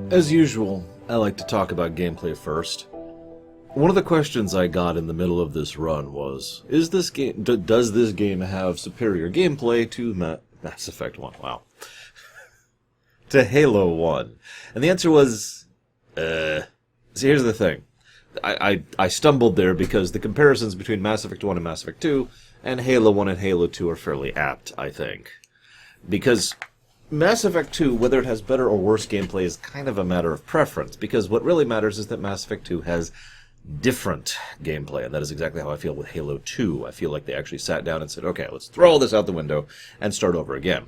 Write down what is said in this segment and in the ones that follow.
As usual, I like to talk about gameplay first. One of the questions I got in the middle of this run was, does this game have superior gameplay to Mass Effect 1? Wow. To Halo 1. And the answer was, See, here's the thing. I stumbled there because the comparisons between Mass Effect 1 and Mass Effect 2 and Halo 1 and Halo 2 are fairly apt, I think. Because Mass Effect 2, whether it has better or worse gameplay, is kind of a matter of preference, because what really matters is that Mass Effect 2 has different gameplay, and that is exactly how I feel with Halo 2. I feel like they actually sat down and said, okay, let's throw all this out the window and start over again.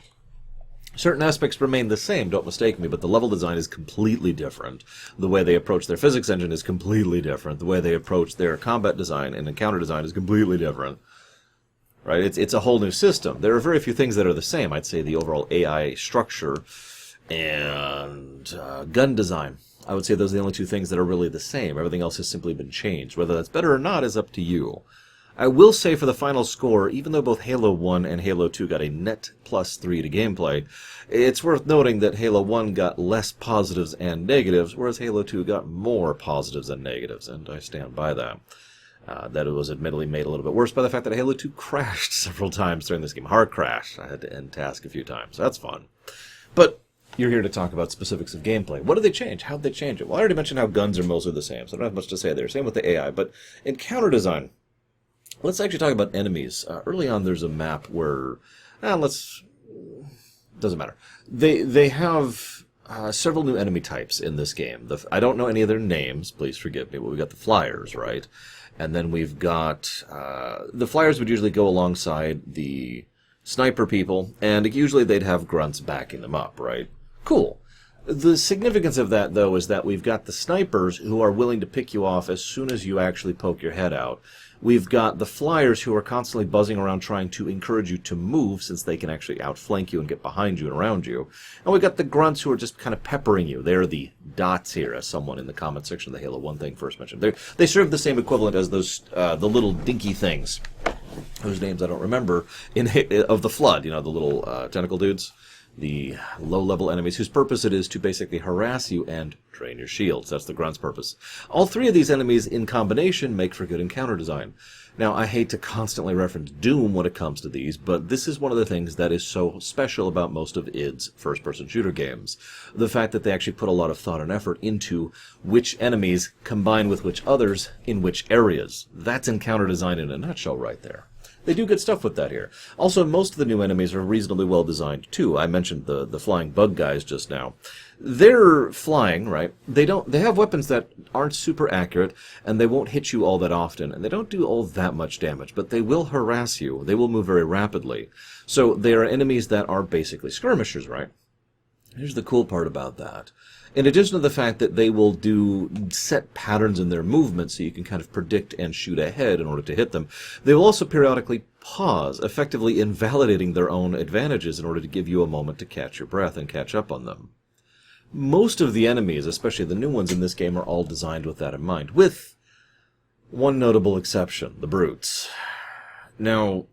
Certain aspects remain the same, don't mistake me, but the level design is completely different. The way they approach their physics engine is completely different. The way they approach their combat design and encounter design is completely different. Right? It's a whole new system. There are very few things that are the same. I'd say the overall AI structure and gun design. I would say those are the only two things that are really the same. Everything else has simply been changed. Whether that's better or not is up to you. I will say for the final score, even though both Halo 1 and Halo 2 got a net +3 to gameplay, it's worth noting that Halo 1 got less positives and negatives, whereas Halo 2 got more positives and negatives, and I stand by that. That it was admittedly made a little bit worse by the fact that Halo 2 crashed several times during this game. Hard crash. I had to end task a few times. That's fun. But you're here to talk about specifics of gameplay. What did they change? How did they change it? Well, I already mentioned how guns are mostly the same, so I don't have much to say there. Same with the AI. But encounter design. Let's actually talk about enemies. Early on, there's a map where... doesn't matter. They have several new enemy types in this game. I don't know any of their names. Please forgive me. But we've got the flyers, right? And then we've got... the flyers would usually go alongside the sniper people, and usually they'd have grunts backing them up, right? Cool. The significance of that, though, is that we've got the snipers who are willing to pick you off as soon as you actually poke your head out. We've got the flyers who are constantly buzzing around trying to encourage you to move, since they can actually outflank you and get behind you and around you. And we've got the grunts who are just kind of peppering you. They're the dots here, as someone in the comment section of the Halo 1 thing first mentioned. They serve the same equivalent as those the little dinky things, whose names I don't remember, of the Flood, you know, the little tentacle dudes. The low-level enemies whose purpose it is to basically harass you and drain your shields. That's the grunt's purpose. All three of these enemies in combination make for good encounter design. Now, I hate to constantly reference Doom when it comes to these, but this is one of the things that is so special about most of id's first-person shooter games. The fact that they actually put a lot of thought and effort into which enemies combine with which others in which areas. That's encounter design in a nutshell right there. They do good stuff with that here. Also, most of the new enemies are reasonably well designed, too. I mentioned the flying bug guys just now. They're flying, right? They have weapons that aren't super accurate, and they won't hit you all that often, and they don't do all that much damage, but they will harass you. They will move very rapidly. So they are enemies that are basically skirmishers, right? Here's the cool part about that. In addition to the fact that they will do set patterns in their movement so you can kind of predict and shoot ahead in order to hit them, they will also periodically pause, effectively invalidating their own advantages in order to give you a moment to catch your breath and catch up on them. Most of the enemies, especially the new ones in this game, are all designed with that in mind, with one notable exception, the brutes. Now,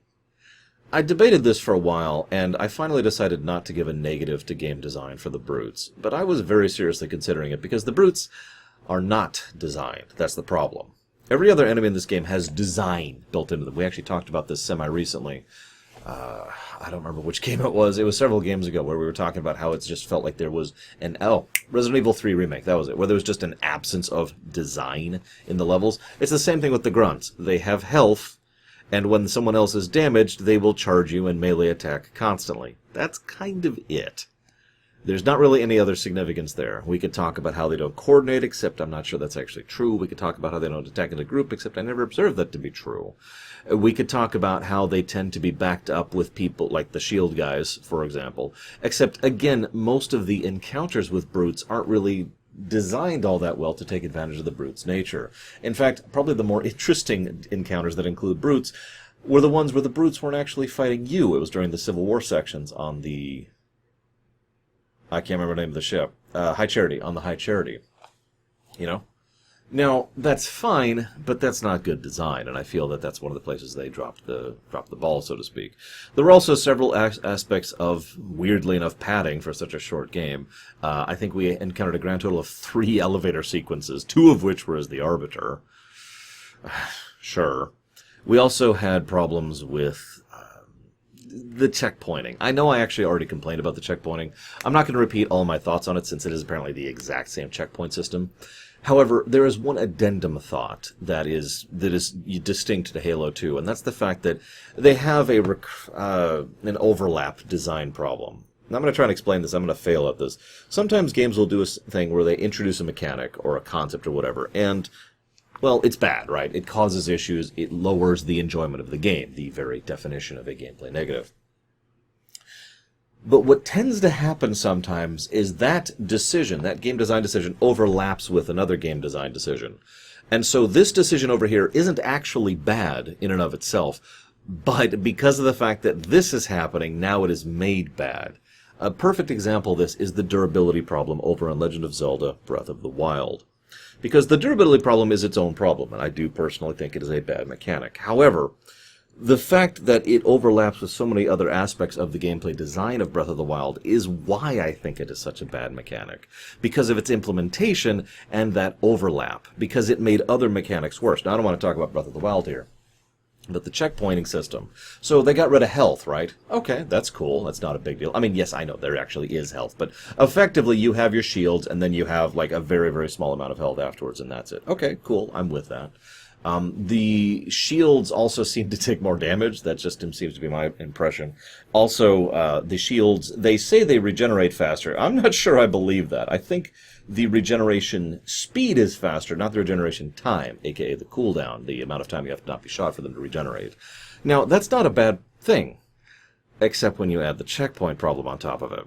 I debated this for a while, and I finally decided not to give a negative to game design for the brutes, but I was very seriously considering it because the brutes are not designed. That's the problem. Every other enemy in this game has design built into them. We actually talked about this semi-recently. I don't remember which game it was. It was several games ago where we were talking about how it just felt like there was Resident Evil 3 Remake, that was it, where there was just an absence of design in the levels. It's the same thing with the grunts. They have health, and when someone else is damaged, they will charge you and melee attack constantly. That's kind of it. There's not really any other significance there. We could talk about how they don't coordinate, except I'm not sure that's actually true. We could talk about how they don't attack in a group, except I never observed that to be true. We could talk about how they tend to be backed up with people like the shield guys, for example. Except, again, most of the encounters with brutes aren't really designed all that well to take advantage of the brute's nature. In fact, probably the more interesting encounters that include brutes were the ones where the brutes weren't actually fighting you. It was during the Civil War sections on the... I can't remember the name of the ship. High Charity, on the High Charity. You know? Now, that's fine, but that's not good design, and I feel that that's one of the places they dropped the ball, so to speak. There were also several aspects of, weirdly enough, padding for such a short game. I think we encountered a grand total of 3 elevator sequences, 2 of which were as the Arbiter. Sure. We also had problems with the checkpointing. I know I actually already complained about the checkpointing. I'm not going to repeat all my thoughts on it since it is apparently the exact same checkpoint system. However, there is one addendum thought that is distinct to Halo 2, and that's the fact that they have an overlap design problem. And I'm going to try and explain this. I'm going to fail at this. Sometimes games will do a thing where they introduce a mechanic or a concept or whatever, and, well, it's bad, right? It causes issues. It lowers the enjoyment of the game, the very definition of a gameplay negative. But what tends to happen sometimes is that decision, that game design decision, overlaps with another game design decision. And so this decision over here isn't actually bad in and of itself, but because of the fact that this is happening, now it is made bad. A perfect example of this is the durability problem over on Legend of Zelda Breath of the Wild. Because the durability problem is its own problem, and I do personally think it is a bad mechanic. However, the fact that it overlaps with so many other aspects of the gameplay design of Breath of the Wild is why I think it is such a bad mechanic. Because of its implementation and that overlap. Because it made other mechanics worse. Now, I don't want to talk about Breath of the Wild here, but the checkpointing system. So they got rid of health, right? Okay, that's cool. That's not a big deal. I mean, yes, I know there actually is health, but effectively you have your shields and then you have like a very, very small amount of health afterwards, and that's it. Okay, cool. I'm with that. The shields also seem to take more damage. That just seems to be my impression. Also, the shields, they say they regenerate faster. I'm not sure I believe that. I think the regeneration speed is faster, not the regeneration time, aka the cooldown, the amount of time you have to not be shot for them to regenerate. Now, that's not a bad thing, except when you add the checkpoint problem on top of it.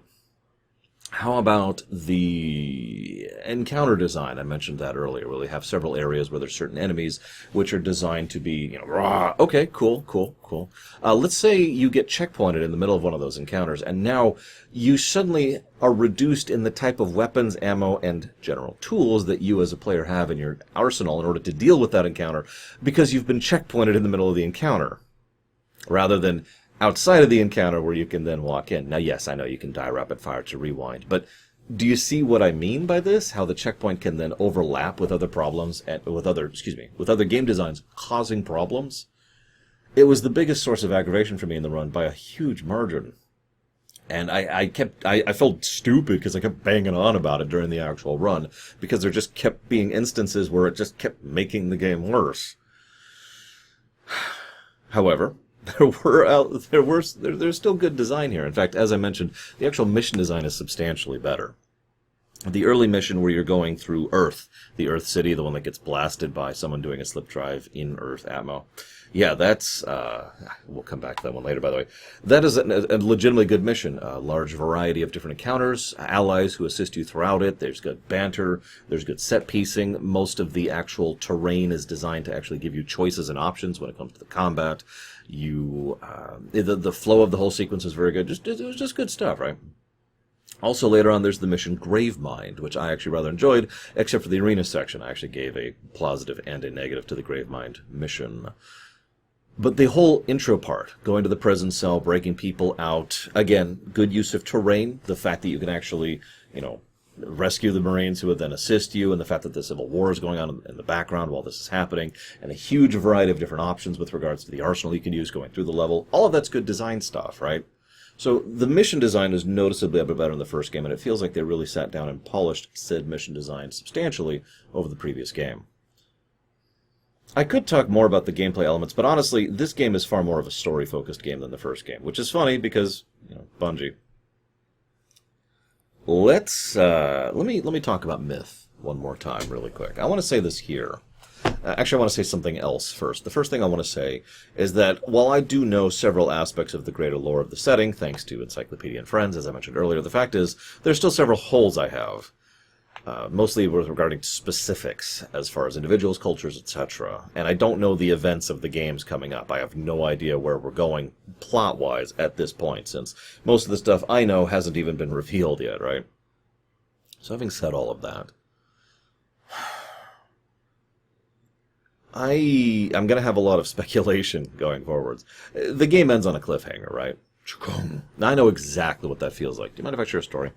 How about the encounter design? I mentioned that earlier, where they have several areas where there's certain enemies which are designed to be, raw. Okay, cool. Let's say you get checkpointed in the middle of one of those encounters, and now you suddenly are reduced in the type of weapons, ammo, and general tools that you as a player have in your arsenal in order to deal with that encounter, because you've been checkpointed in the middle of the encounter, rather than outside of the encounter where you can then walk in. Now, yes, I know you can die rapid fire to rewind, but do you see what I mean by this? How the checkpoint can then overlap with other problems, and with other game designs causing problems? It was the biggest source of aggravation for me in the run by a huge margin. And I felt stupid because I kept banging on about it during the actual run, because there just kept being instances where it just kept making the game worse. However, there's still good design here. In fact, as I mentioned, the actual mission design is substantially better. The early mission where you're going through Earth, the Earth City, the one that gets blasted by someone doing a slip drive in Earth ammo. Yeah, that's, we'll come back to that one later, by the way. That is a legitimately good mission. A large variety of different encounters, allies who assist you throughout it. There's good banter. There's good set piecing. Most of the actual terrain is designed to actually give you choices and options when it comes to the combat. The flow of the whole sequence is very good. It was just good stuff, right? Also, later on, there's the mission Gravemind, which I actually rather enjoyed, except for the arena section. I actually gave a positive and a negative to the Gravemind mission. But the whole intro part, going to the prison cell, breaking people out, again, good use of terrain, the fact that you can actually, rescue the Marines who would then assist you, and the fact that the Civil War is going on in the background while this is happening, and a huge variety of different options with regards to the arsenal you can use going through the level. All of that's good design stuff, right? So the mission design is noticeably a bit better in the first game, and it feels like they really sat down and polished said mission design substantially over the previous game. I could talk more about the gameplay elements, but honestly, this game is far more of a story-focused game than the first game, which is funny because, Bungie. Let me talk about myth one more time really quick. I want to say this here. Actually, I want to say something else first. The first thing I want to say is that while I do know several aspects of the greater lore of the setting, thanks to Encyclopedia and Friends, as I mentioned earlier, the fact is there's still several holes I have. Mostly regarding specifics as far as individuals, cultures, etc. And I don't know the events of the games coming up. I have no idea where we're going plot-wise at this point, since most of the stuff I know hasn't even been revealed yet, right? So having said all of that, I'm going to have a lot of speculation going forwards. The game ends on a cliffhanger, right? Now I know exactly what that feels like. Do you mind if I share a story?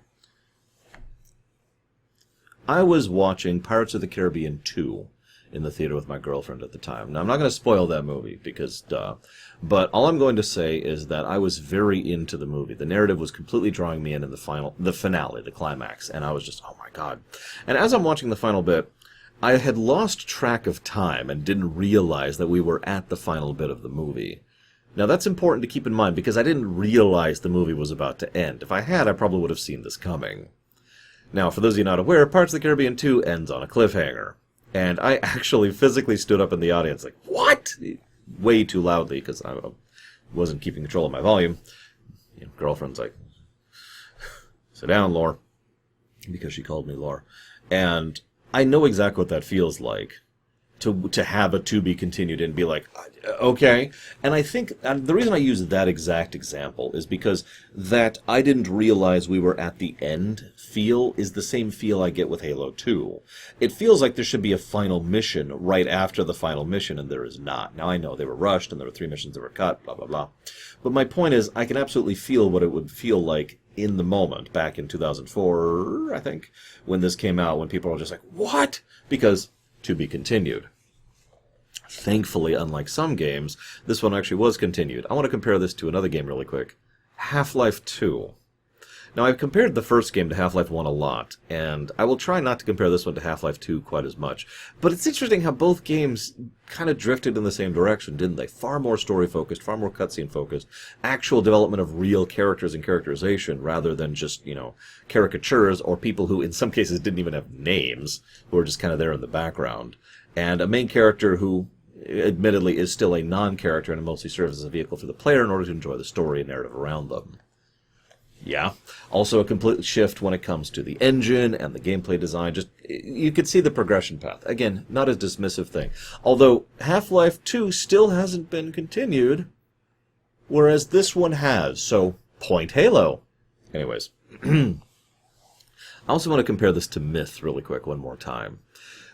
I was watching Pirates of the Caribbean 2 in the theater with my girlfriend at the time. Now, I'm not going to spoil that movie, because duh. But all I'm going to say is that I was very into the movie. The narrative was completely drawing me in the finale, the climax, and I was just, oh my god. And as I'm watching the final bit, I had lost track of time and didn't realize that we were at the final bit of the movie. Now, that's important to keep in mind, because I didn't realize the movie was about to end. If I had, I probably would have seen this coming. Now, for those of you not aware, Pirates of the Caribbean 2 ends on a cliffhanger. And I actually physically stood up in the audience like, what? Way too loudly, because I wasn't keeping control of my volume. Girlfriend's like, sit down, Lore. Because she called me Lore. And I know exactly what that feels like. To have a to be continued and be like, okay. And I think the reason I use that exact example is because that I didn't realize we were at the end feel is the same feel I get with Halo 2. It feels like there should be a final mission right after the final mission, and there is not. Now I know they were rushed and there were 3 missions that were cut, blah, blah, blah. But my point is, I can absolutely feel what it would feel like in the moment, back in 2004, I think, when this came out, when people were just like, what? Because to be continued. Thankfully, unlike some games, this one actually was continued. I want to compare this to another game really quick. Half-Life 2. Now, I've compared the first game to Half-Life 1 a lot, and I will try not to compare this one to Half-Life 2 quite as much. But it's interesting how both games kind of drifted in the same direction, didn't they? Far more story-focused, far more cutscene-focused, actual development of real characters and characterization, rather than just, caricatures, or people who, in some cases, didn't even have names, who were just kind of there in the background. And a main character who, admittedly, is still a non-character and mostly serves as a vehicle for the player in order to enjoy the story and narrative around them. Yeah. Also a complete shift when it comes to the engine and the gameplay design. Just, you could see the progression path. Again, not a dismissive thing. Although Half-Life 2 still hasn't been continued, whereas this one has. So, point Halo. Anyways. I also want to compare this to Myth really quick one more time.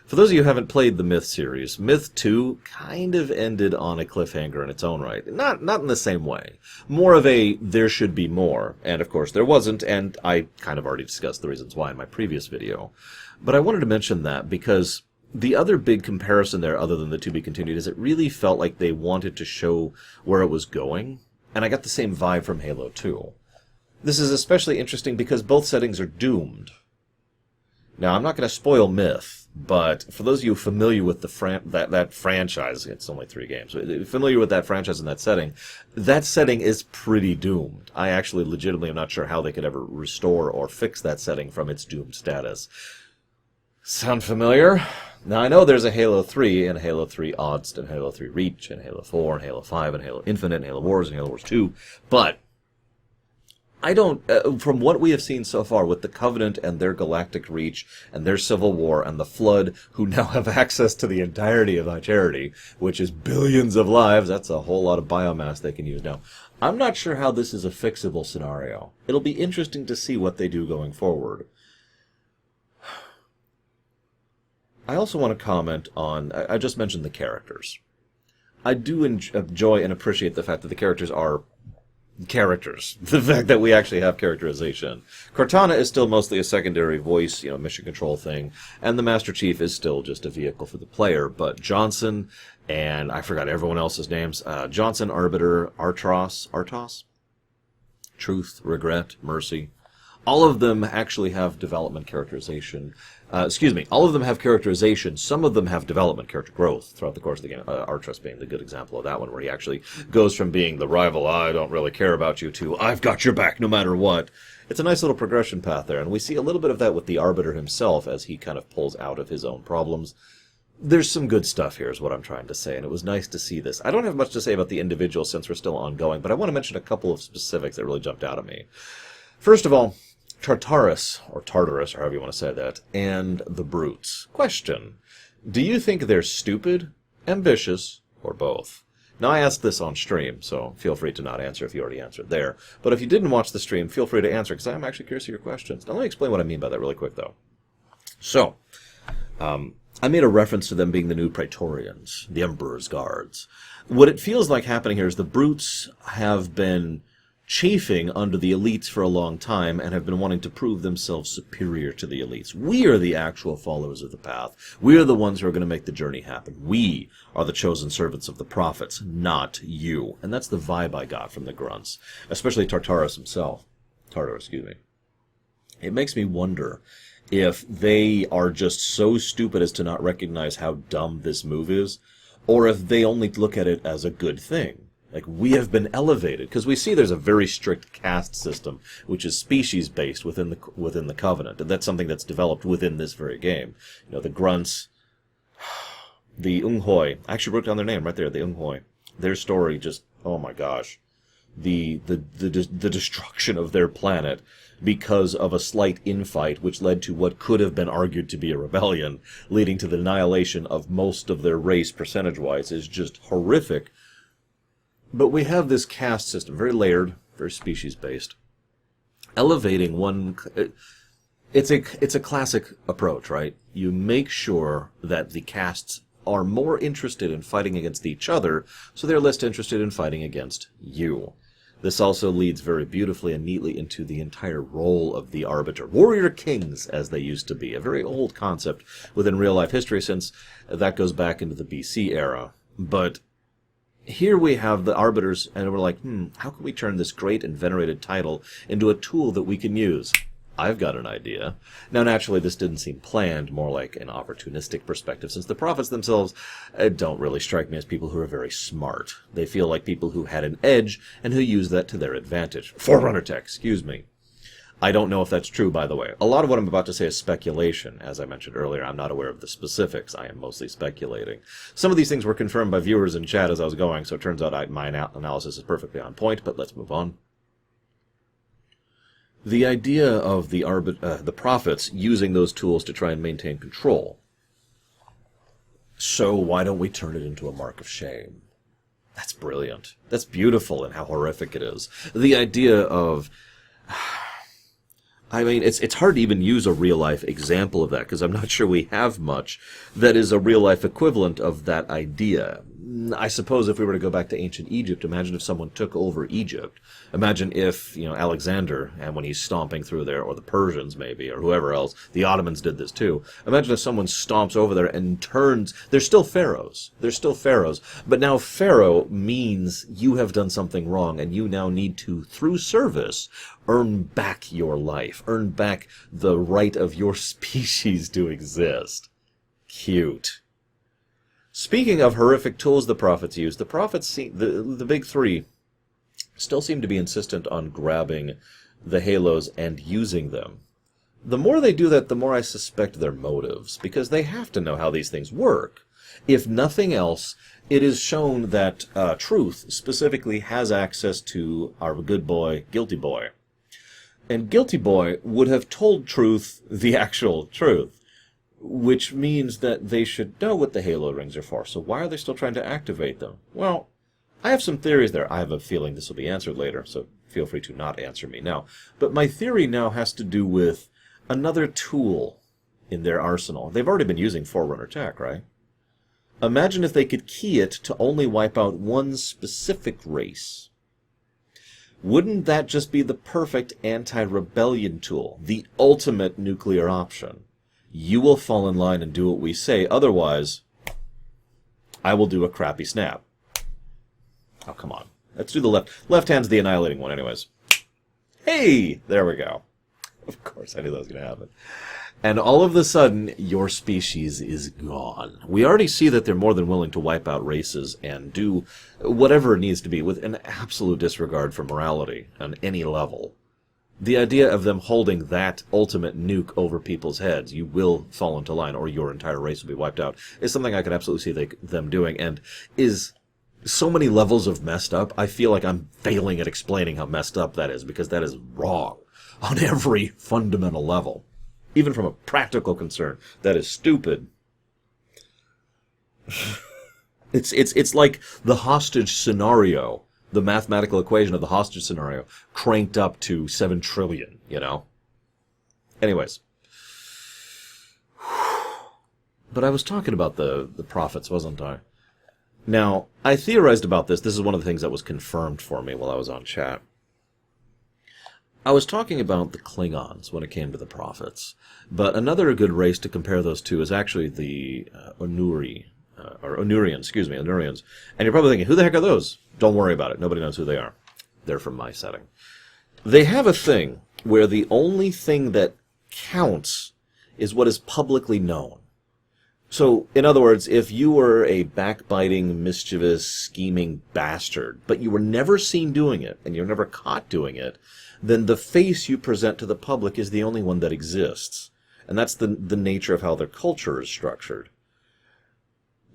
For those of you who haven't played the Myth series, Myth 2 kind of ended on a cliffhanger in its own right. Not in the same way. More of a, there should be more. And of course there wasn't, and I kind of already discussed the reasons why in my previous video. But I wanted to mention that because the other big comparison there, other than the to be continued, is it really felt like they wanted to show where it was going. And I got the same vibe from Halo 2. This is especially interesting because both settings are doomed. Now, I'm not going to spoil Myth, but for those of you familiar with that franchise, it's only 3 games, familiar with that franchise and that setting is pretty doomed. I actually legitimately am not sure how they could ever restore or fix that setting from its doomed status. Sound familiar? Now, I know there's a Halo 3 and Halo 3 Oddst and Halo 3 Reach and Halo 4 and Halo 5 and Halo Infinite and Halo Wars and Halo Wars 2, but I don't, from what we have seen so far with the Covenant and their galactic reach and their civil war and the Flood, who now have access to the entirety of Charity, which is billions of lives, that's a whole lot of biomass they can use now. I'm not sure how this is a fixable scenario. It'll be interesting to see what they do going forward. I also want to comment on, I just mentioned the characters. I do enjoy and appreciate the fact that the characters are characters. The fact that we actually have characterization. Cortana is still mostly a secondary voice, mission control thing, and the Master Chief is still just a vehicle for the player. But Johnson, and I forgot everyone else's names, Johnson, Arbiter, Artos, Truth, Regret, Mercy, all of them actually have development characterization. All of them have characterization. Some of them have development, character growth throughout the course of the game. Artros being the good example of that one, where he actually goes from being the rival, I don't really care about you, to I've got your back no matter what. It's a nice little progression path there, and we see a little bit of that with the Arbiter himself as he kind of pulls out of his own problems. There's some good stuff here is what I'm trying to say, and it was nice to see this. I don't have much to say about the individual since we're still ongoing, but I want to mention a couple of specifics that really jumped out at me. First of all, Tartarus, or however you want to say that, and the Brutes. Question: do you think they're stupid, ambitious, or both? Now, I asked this on stream, so feel free to not answer if you already answered there. But if you didn't watch the stream, feel free to answer, because I'm actually curious of your questions. Now, let me explain what I mean by that really quick, though. So, I made a reference to them being the new Praetorians, the Emperor's Guards. What it feels like happening here is the brutes have been chafing under the elites for a long time and have been wanting to prove themselves superior to the elites. We are the actual followers of the path. We are the ones who are going to make the journey happen. We are the chosen servants of the prophets, not you. And that's the vibe I got from the grunts, especially Tartarus himself. Tartarus, excuse me. It makes me wonder if they are just so stupid as to not recognize how dumb this move is, or if they only look at it as a good thing. Like, we have been elevated, because we see there's a very strict caste system, which is species-based within the Covenant, and that's something that's developed within this very game. You know, the grunts, the Unghoi, I actually wrote down their name right there, the Unghoi. Their story just, oh my gosh. The destruction of their planet because of a slight infight which led to what could have been argued to be a rebellion, leading to the annihilation of most of their race percentage-wise, is just horrific. But we have this caste system, very layered, very species-based, elevating one. It's a classic approach, right? You make sure that the castes are more interested in fighting against each other, so they're less interested in fighting against you. This also leads very beautifully and neatly into the entire role of the Arbiter. Warrior kings, as they used to be. A very old concept within real-life history, since that goes back into the BC era. But here we have the Arbiters, and we're like, how can we turn this great and venerated title into a tool that we can use? I've got an idea. Now, naturally, this didn't seem planned, more like an opportunistic perspective, since the prophets themselves don't really strike me as people who are very smart. They feel like people who had an edge and who use that to their advantage. Forerunner tech, excuse me. I don't know if that's true, by the way. A lot of what I'm about to say is speculation. As I mentioned earlier, I'm not aware of the specifics. I am mostly speculating. Some of these things were confirmed by viewers in chat as I was going, so it turns out my analysis is perfectly on point, but let's move on. The idea of the prophets using those tools to try and maintain control. So why don't we turn it into a mark of shame? That's brilliant. That's beautiful in how horrific it is. The idea of... I mean, it's hard to even use a real-life example of that, because I'm not sure we have much that is a real-life equivalent of that idea. I suppose if we were to go back to ancient Egypt, imagine if someone took over Egypt. Imagine if, Alexander, and when he's stomping through there, or the Persians maybe, or whoever else, the Ottomans did this too. Imagine if someone stomps over there and turns... They're still pharaohs. They're still pharaohs. But now pharaoh means you have done something wrong, and you now need to, through service, earn back your life. Earn back the right of your species to exist. Cute. Speaking of horrific tools the prophets use, the prophets, the big three, still seem to be insistent on grabbing the halos and using them. The more they do that, the more I suspect their motives, because they have to know how these things work. If nothing else, it is shown that Truth specifically has access to our good boy, Guilty Boy. And Guilty Boy would have told Truth the actual truth, which means that they should know what the halo rings are for. So why are they still trying to activate them? Well, I have some theories there. I have a feeling this will be answered later, so feel free to not answer me now. But my theory now has to do with another tool in their arsenal. They've already been using Forerunner tech, right? Imagine if they could key it to only wipe out one specific race. Wouldn't that just be the perfect anti-rebellion tool? The ultimate nuclear option? You will fall in line and do what we say, otherwise, I will do a crappy snap. Oh, come on. Let's do the left. Left hand's the annihilating one, anyways. Hey! There we go. Of course, I knew that was going to happen. And all of a sudden, your species is gone. We already see that they're more than willing to wipe out races and do whatever it needs to be with an absolute disregard for morality on any level. The idea of them holding that ultimate nuke over people's heads, you will fall into line or your entire race will be wiped out, is something I could absolutely see them doing, and is so many levels of messed up. I feel like I'm failing at explaining how messed up that is, because that is wrong on every fundamental level. Even from a practical concern, that is stupid. It's like the hostage scenario. The mathematical equation of the hostage scenario cranked up to 7 trillion, Anyways. But I was talking about the prophets, wasn't I? Now, I theorized about this. This is one of the things that was confirmed for me while I was on chat. I was talking about the Klingons when it came to the prophets, but another good race to compare those to is actually the Onurians, Onurians. And you're probably thinking, who the heck are those? Don't worry about it. Nobody knows who they are. They're from my setting. They have a thing where the only thing that counts is what is publicly known. So, in other words, if you were a backbiting, mischievous, scheming bastard, but you were never seen doing it, and you're never caught doing it, then the face you present to the public is the only one that exists. And that's the nature of how their culture is structured.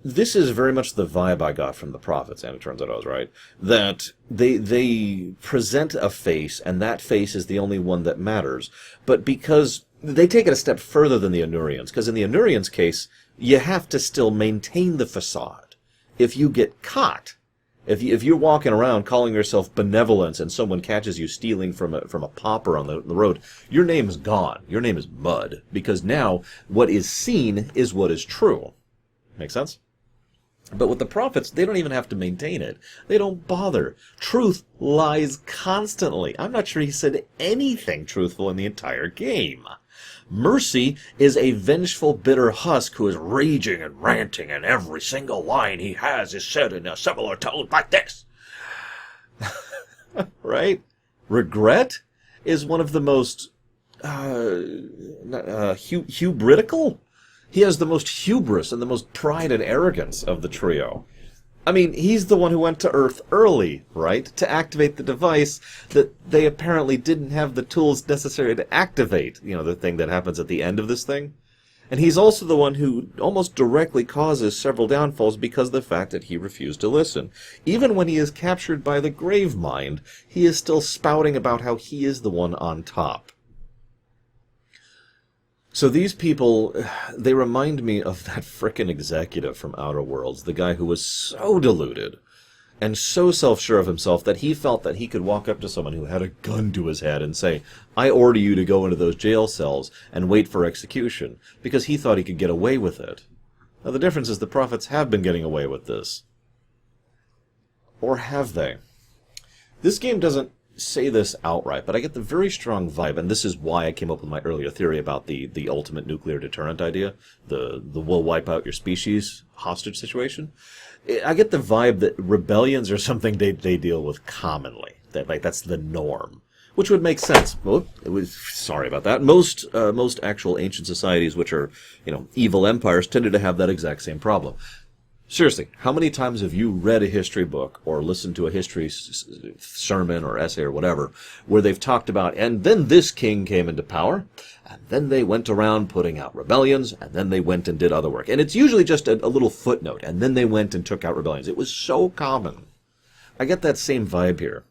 This is very much the vibe I got from the prophets, and it turns out I was right, that they present a face, and that face is the only one that matters. But because they take it a step further than the Onurians, because in the Onurians' case, you have to still maintain the facade. If you get caught, if you're walking around calling yourself benevolence and someone catches you stealing from a pauper on the road, your name's gone. Your name is mud, because now what is seen is what is true. Make sense? But with the prophets, they don't even have to maintain it. They don't bother. Truth lies constantly. I'm not sure he said anything truthful in the entire game. Mercy is a vengeful, bitter husk who is raging and ranting, and every single line he has is said in a similar tone like this. Right? Regret is one of the most hybridical? He has the most hubris and the most pride and arrogance of the trio. I mean, he's the one who went to Earth early, right? To activate the device that they apparently didn't have the tools necessary to activate. You know, the thing that happens at the end of this thing. And he's also the one who almost directly causes several downfalls because of the fact that he refused to listen. Even when he is captured by the Grave Mind, he is still spouting about how he is the one on top. So these people, they remind me of that frickin' executive from Outer Worlds, the guy who was so deluded and so self-sure of himself that he felt that he could walk up to someone who had a gun to his head and say, I order you to go into those jail cells and wait for execution, because he thought he could get away with it. Now the difference is the prophets have been getting away with this. Or have they? This game doesn't say this outright, but I get the very strong vibe, and this is why I came up with my earlier theory about the ultimate nuclear deterrent idea, the we'll wipe out your species hostage situation. I get the vibe that rebellions are something they deal with commonly, that that's the norm, which would make sense. Well, sorry about that. Most actual ancient societies, which are evil empires, tended to have that exact same problem. Seriously, how many times have you read a history book or listened to a history sermon or essay or whatever where they've talked about, and then this king came into power, and then they went around putting out rebellions, and then they went and did other work. And it's usually just a little footnote, and then they went and took out rebellions. It was so common. I get that same vibe here.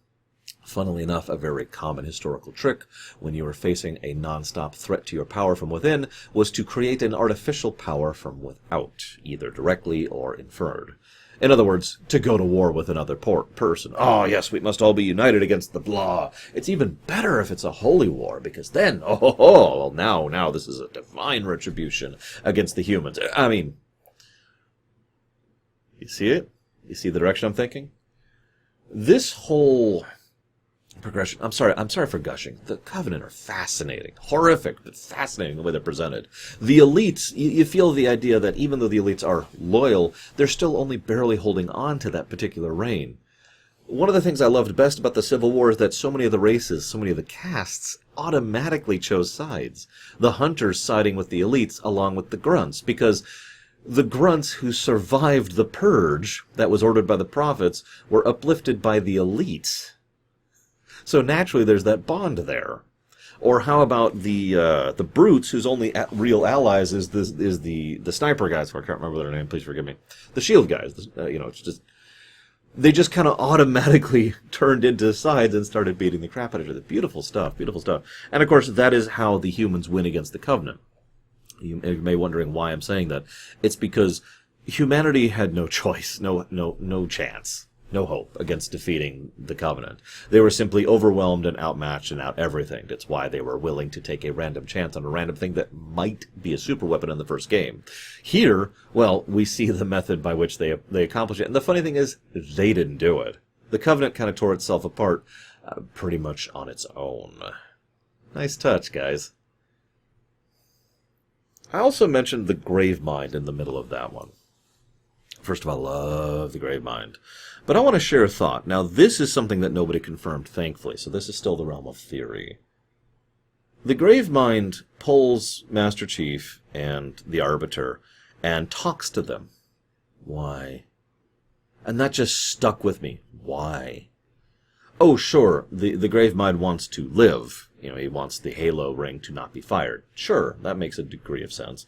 Funnily enough, a very common historical trick when you were facing a non-stop threat to your power from within was to create an artificial power from without, either directly or inferred. In other words, to go to war with another person. Oh, yes, we must all be united against the blah. It's even better if it's a holy war, because then, well, now this is a divine retribution against the humans. I mean, you see it? You see the direction I'm thinking? This whole progression. I'm sorry for gushing. The Covenant are fascinating. Horrific, but fascinating the way they're presented. The elites, you feel the idea that even though the elites are loyal, they're still only barely holding on to that particular reign. One of the things I loved best about the Civil War is that so many of the races, so many of the castes, automatically chose sides. The hunters siding with the elites along with the grunts, because the grunts who survived the purge that was ordered by the prophets were uplifted by the elites. So naturally, there's that bond there. Or how about the brutes whose only real allies is the sniper guys? I can't remember their name. Please forgive me. The shield guys. It's just they just kind of automatically turned into sides and started beating the crap out of each other. Beautiful stuff. Beautiful stuff. And of course, that is how the humans win against the Covenant. You may be wondering why I'm saying that. It's because humanity had no choice, no chance. no hope against defeating the Covenant. They were simply overwhelmed and outmatched and out everything. That's why they were willing to take a random chance on a random thing that might be a super weapon in the first game. Here, well, we see the method by which they accomplish it. And the funny thing is, they didn't do it. The Covenant kind of tore itself apart pretty much on its own. Nice touch, guys. I also mentioned the Gravemind in the middle of that one. First of all, I love the Gravemind. But I want to share a thought. Now, this is something that nobody confirmed, thankfully, so this is still the realm of theory. The Gravemind pulls Master Chief and the Arbiter and talks to them. Why? And that just stuck with me. Why? Oh, sure, the Gravemind wants to live. You know, he wants the Halo ring to not be fired. Sure, that makes a degree of sense.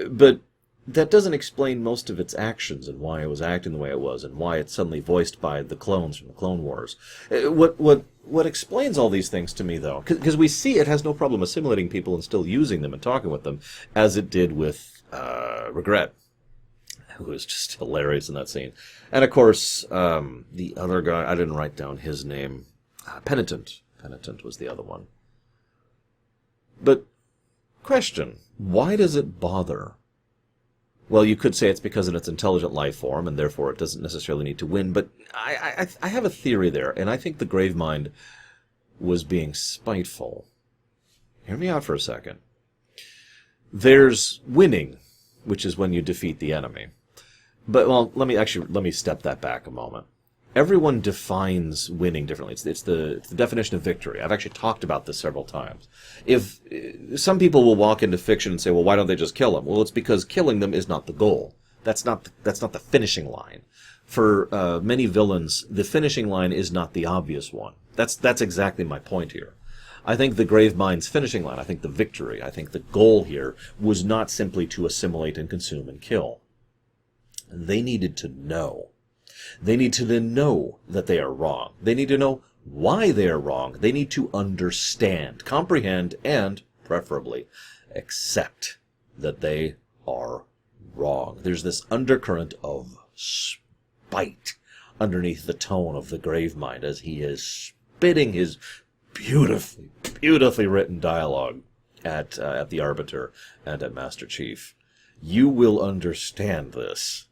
But that doesn't explain most of its actions and why it was acting the way it was and why it's suddenly voiced by the clones from the Clone Wars. What explains all these things to me, though, because we see it has no problem assimilating people and still using them and talking with them, as it did with Regret, who was just hilarious in that scene. And, of course, the other guy, I didn't write down his name. Penitent. Penitent was the other one. But, question, why does it bother? Well, you could say it's because of its intelligent life form, and therefore it doesn't necessarily need to win, but I have a theory there, and I think the Gravemind was being spiteful. Hear me out for a second. There's winning, which is when you defeat the enemy. But, well, let me step that back a moment. Everyone defines winning differently. It's the definition of victory. I've actually talked about this several times. If some people will walk into fiction and say, well, why don't they just kill them? Well, it's because killing them is not the goal. That's not the finishing line. For many villains, the finishing line is not the obvious one. That's exactly my point here. I think the Gravemind's finishing line, I think the victory, I think the goal here was not simply to assimilate and consume and kill. They needed to know. They need to then know that they are wrong. They need to know why they are wrong. They need to understand, comprehend, and, preferably, accept that they are wrong. There's this undercurrent of spite underneath the tone of the Gravemind as he is spitting his beautifully written dialogue at the Arbiter and at Master Chief. You will understand this.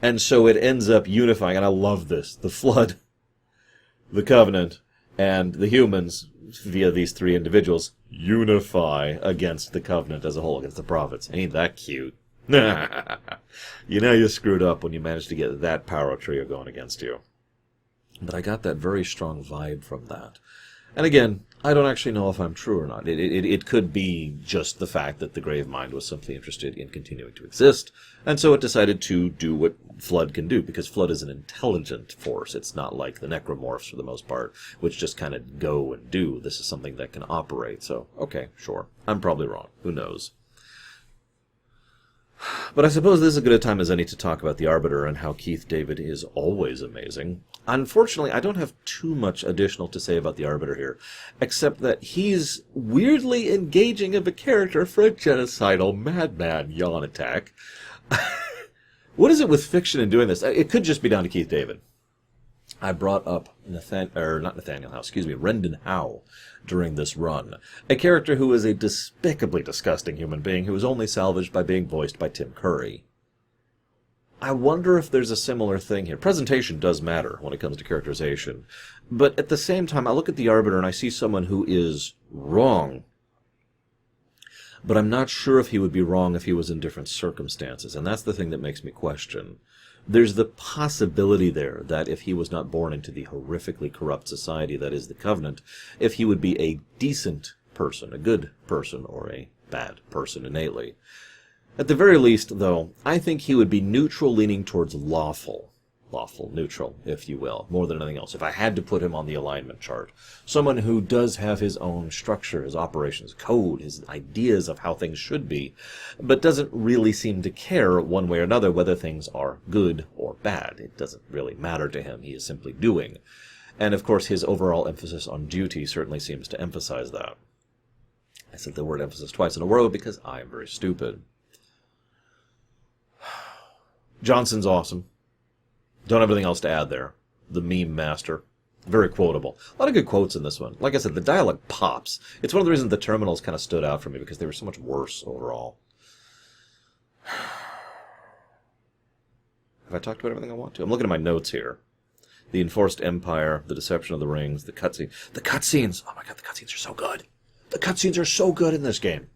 And so it ends up unifying, and I love this. The Flood, the Covenant, and the humans, via these three individuals, unify against the Covenant as a whole, against the Prophets. Ain't that cute? You know you screwed up when you managed to get that power trio going against you. But I got that very strong vibe from that. And again, I don't actually know if I'm true or not. It could be just the fact that the Gravemind was simply interested in continuing to exist, and so it decided to do what Flood can do, because Flood is an intelligent force. It's not like the Necromorphs, for the most part, which just kind of go and do. This is something that can operate, so, okay, sure. I'm probably wrong. Who knows? But I suppose this is as good a time as any to talk about the Arbiter and how Keith David is always amazing. Unfortunately, I don't have too much additional to say about the Arbiter here, except that he's weirdly engaging of a character for a genocidal madman yawn attack. What is it with fiction in doing this? It could just be down to Keith David. I brought up Rendon Howe during this run. A character who is a despicably disgusting human being who is only salvaged by being voiced by Tim Curry. I wonder if there's a similar thing here. Presentation does matter when it comes to characterization. But at the same time, I look at the Arbiter and I see someone who is wrong. But I'm not sure if he would be wrong if he was in different circumstances. And that's the thing that makes me question. There's the possibility there that if he was not born into the horrifically corrupt society that is the Covenant, if he would be a decent person, a good person, or a bad person innately. At the very least, though, I think he would be neutral leaning towards lawful, neutral, if you will, more than anything else. If I had to put him on the alignment chart, someone who does have his own structure, his operations code, his ideas of how things should be, but doesn't really seem to care one way or another whether things are good or bad. It doesn't really matter to him. He is simply doing. And of course, his overall emphasis on duty certainly seems to emphasize that. I said the word emphasis twice in a row because I am very stupid. Johnson's awesome. Don't have anything else to add there. the meme master. Very quotable. A lot of good quotes in this one. Like I said, the dialogue pops. It's one of the reasons the terminals kind of stood out for me, because they were so much worse overall. Have I talked about everything I want to? I'm looking at my notes here. The Enforced Empire, The Deception of the Rings, the cutscene. The cutscenes! Oh my god, the cutscenes are so good! The cutscenes are so good in this game.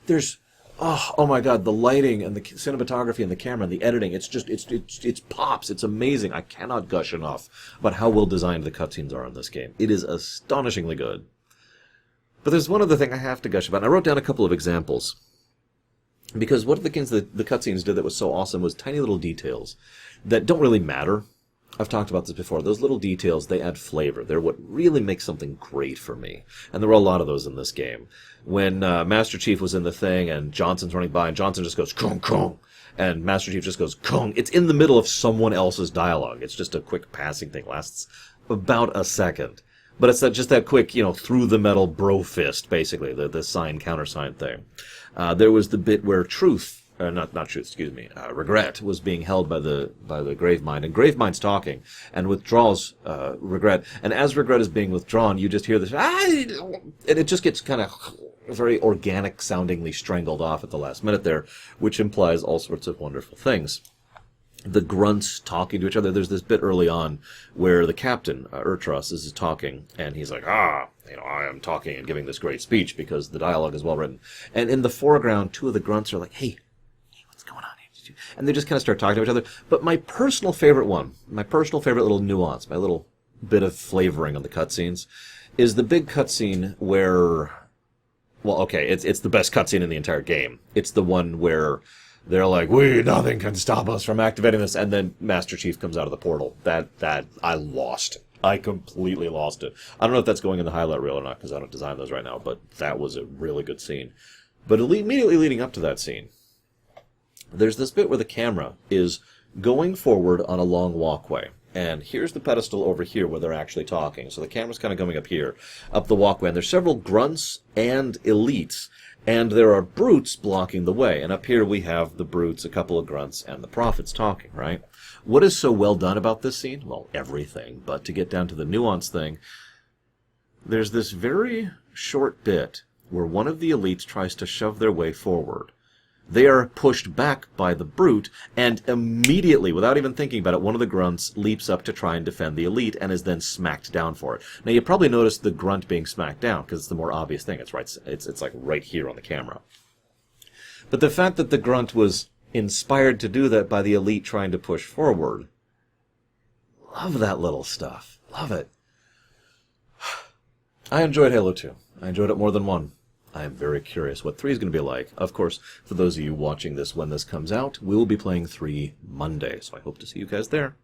There's... Oh my god, the lighting and the cinematography and the camera and the editing, it's pops. It's amazing. I cannot gush enough about how well designed the cutscenes are in this game. It is astonishingly good. But there's one other thing I have to gush about, and I wrote down a couple of examples. Because one of the things that the cutscenes did that was so awesome was tiny little details that don't really matter. I've talked about this before. Those little details, they add flavor. They're what really makes something great for me. And there were a lot of those in this game. When Master Chief was in the thing and Johnson's running by and Johnson just goes, "Kong, Kong," and Master Chief just goes, "Kong." It's in the middle of someone else's dialogue. It's just a quick passing thing. Lasts about a second. But it's just that quick, through the metal bro fist, basically, the sign, countersign thing. There was the bit where Regret was being held by the Gravemind, and Gravemind's talking and withdraws Regret, and as Regret is being withdrawn, you just hear this, and it just gets kind of very organic soundingly strangled off at the last minute there, which implies all sorts of wonderful things. The grunts talking to each other. There's this bit early on where the captain, Urtros, is talking, and he's like, I am talking and giving this great speech because the dialogue is well written. And in the foreground, two of the grunts are like, hey, what's going on here? And they just kind of start talking to each other. But my personal favorite little nuance, my little bit of flavoring on the cutscenes, is the big cutscene where, it's the best cutscene in the entire game. It's the one where they're like, nothing can stop us from activating this, and then Master Chief comes out of the portal. That I lost. I completely lost it. I don't know if that's going in the highlight reel or not, because I don't design those right now, but that was a really good scene. But immediately leading up to that scene, there's this bit where the camera is going forward on a long walkway. And here's the pedestal over here where they're actually talking. So the camera's kind of going up here, up the walkway, and there's several grunts and elites, and there are brutes blocking the way. And up here we have the brutes, a couple of grunts, and the prophets talking, right? What is so well done about this scene? Well, everything. But to get down to the nuance thing, there's this very short bit where one of the elites tries to shove their way forward. They are pushed back by the brute, and immediately, without even thinking about it, one of the grunts leaps up to try and defend the elite and is then smacked down for it. Now, you probably noticed the grunt being smacked down, because it's the more obvious thing. It's right. It's like right here on the camera. But the fact that the grunt was inspired to do that by the elite trying to push forward, love that little stuff. Love it. I enjoyed Halo 2. I enjoyed it more than 1. I am very curious what 3 is going to be like. Of course, for those of you watching this when this comes out, we will be playing 3 Monday, so I hope to see you guys there.